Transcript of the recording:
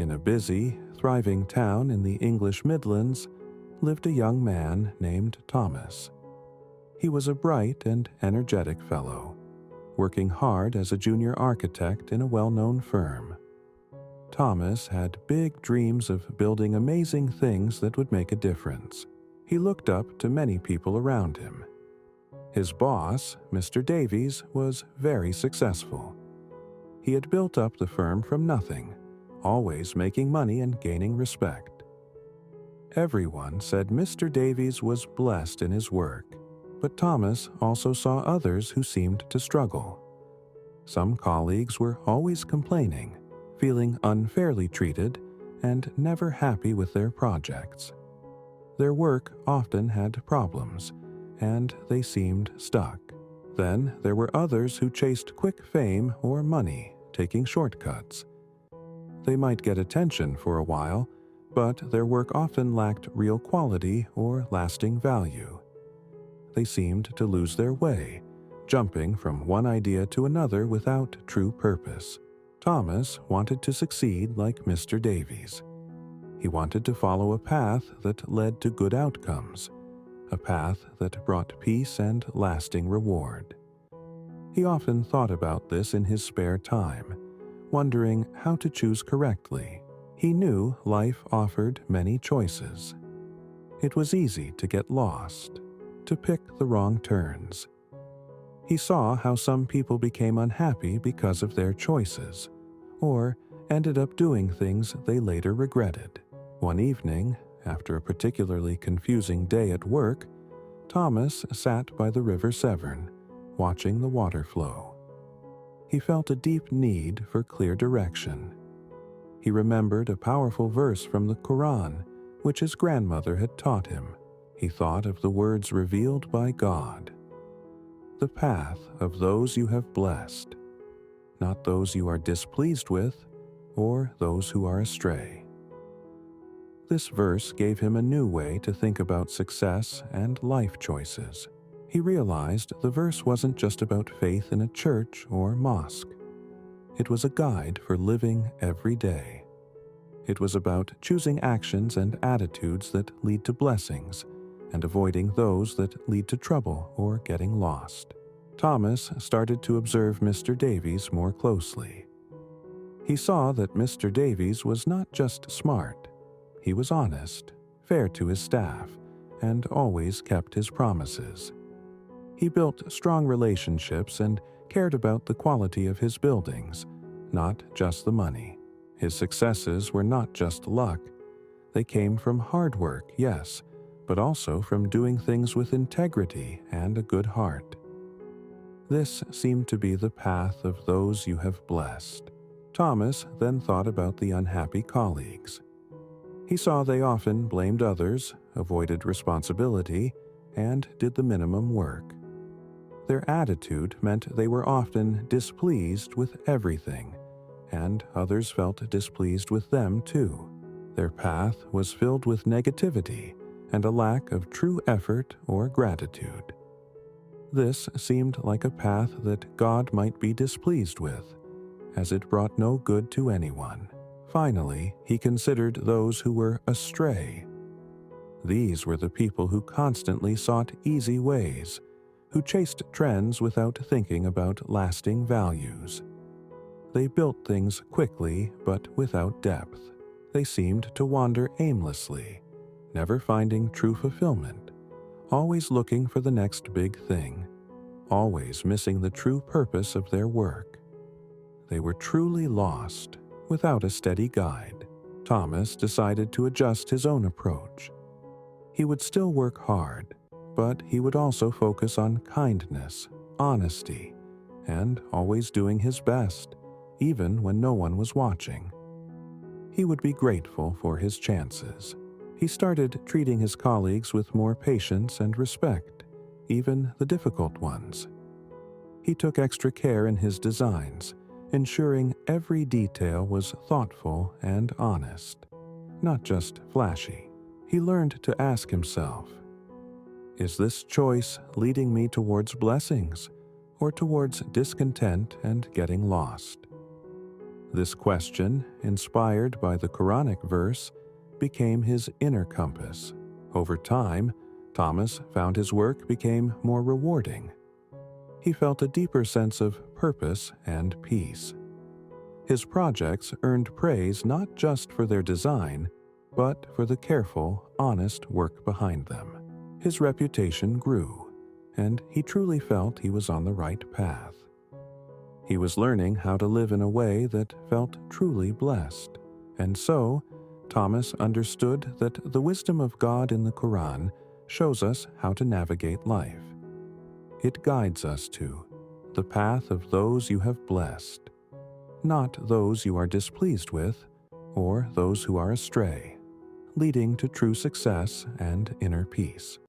In a busy, thriving town in the English Midlands lived a young man named Thomas. He was a bright and energetic fellow, working hard as a junior architect in a well-known firm. Thomas had big dreams of building amazing things that would make a difference. He looked up to many people around him. His boss, Mr. Davies, was very successful. He had built up the firm from nothing, always making money and gaining respect. Everyone said Mr. Davies was blessed in his work, but Thomas also saw others who seemed to struggle. Some colleagues were always complaining, feeling unfairly treated, and never happy with their projects. Their work often had problems, and they seemed stuck. Then there were others who chased quick fame or money, taking shortcuts. They might get attention for a while, but their work often lacked real quality or lasting value. They seemed to lose their way, jumping from one idea to another without true purpose. Thomas wanted to succeed like Mr. Davies. He wanted to follow a path that led to good outcomes, a path that brought peace and lasting reward. He often thought about this in his spare time, wondering how to choose correctly. He knew life offered many choices. It was easy to get lost, to pick the wrong turns. He saw how some people became unhappy because of their choices, or ended up doing things they later regretted. One evening, after a particularly confusing day at work, Thomas sat by the River Severn, watching the water flow. He felt a deep need for clear direction. He remembered a powerful verse from the Quran, which his grandmother had taught him. He thought of the words revealed by God. The path of those you have blessed, not those you are displeased with, or those who are astray. This verse gave him a new way to think about success and life choices. He realized the verse wasn't just about faith in a church or mosque. It was a guide for living every day. It was about choosing actions and attitudes that lead to blessings, and avoiding those that lead to trouble or getting lost. Thomas started to observe Mr. Davies more closely. He saw that Mr. Davies was not just smart. He was honest, fair to his staff, and always kept his promises. He built strong relationships and cared about the quality of his buildings, not just the money. His successes were not just luck. They came from hard work, yes, but also from doing things with integrity and a good heart. This seemed to be the path of those you have blessed. Thomas then thought about the unhappy colleagues. He saw they often blamed others, avoided responsibility, and did the minimum work. Their attitude meant they were often displeased with everything, and others felt displeased with them too. Their path was filled with negativity and a lack of true effort or gratitude. This seemed like a path that God might be displeased with, as it brought no good to anyone. Finally, he considered those who were astray. These were the people who constantly sought easy ways, who chased trends without thinking about lasting values. They built things quickly but without depth. They seemed to wander aimlessly, never finding true fulfillment, always looking for the next big thing, always missing the true purpose of their work. They were truly lost, without a steady guide. Thomas decided to adjust his own approach. He would still work hard, but he would also focus on kindness, honesty, and always doing his best, even when no one was watching. He would be grateful for his chances. He started treating his colleagues with more patience and respect, even the difficult ones. He took extra care in his designs, ensuring every detail was thoughtful and honest, not just flashy. He learned to ask himself, is this choice leading me towards blessings or towards discontent and getting lost? This question, inspired by the Quranic verse, became his inner compass. Over time, Thomas found his work became more rewarding. He felt a deeper sense of purpose and peace. His projects earned praise not just for their design, but for the careful, honest work behind them. His reputation grew, and he truly felt he was on the right path. He was learning how to live in a way that felt truly blessed, and so Thomas understood that the wisdom of God in the Quran shows us how to navigate life. It guides us to the path of those you have blessed, not those you are displeased with or those who are astray, leading to true success and inner peace.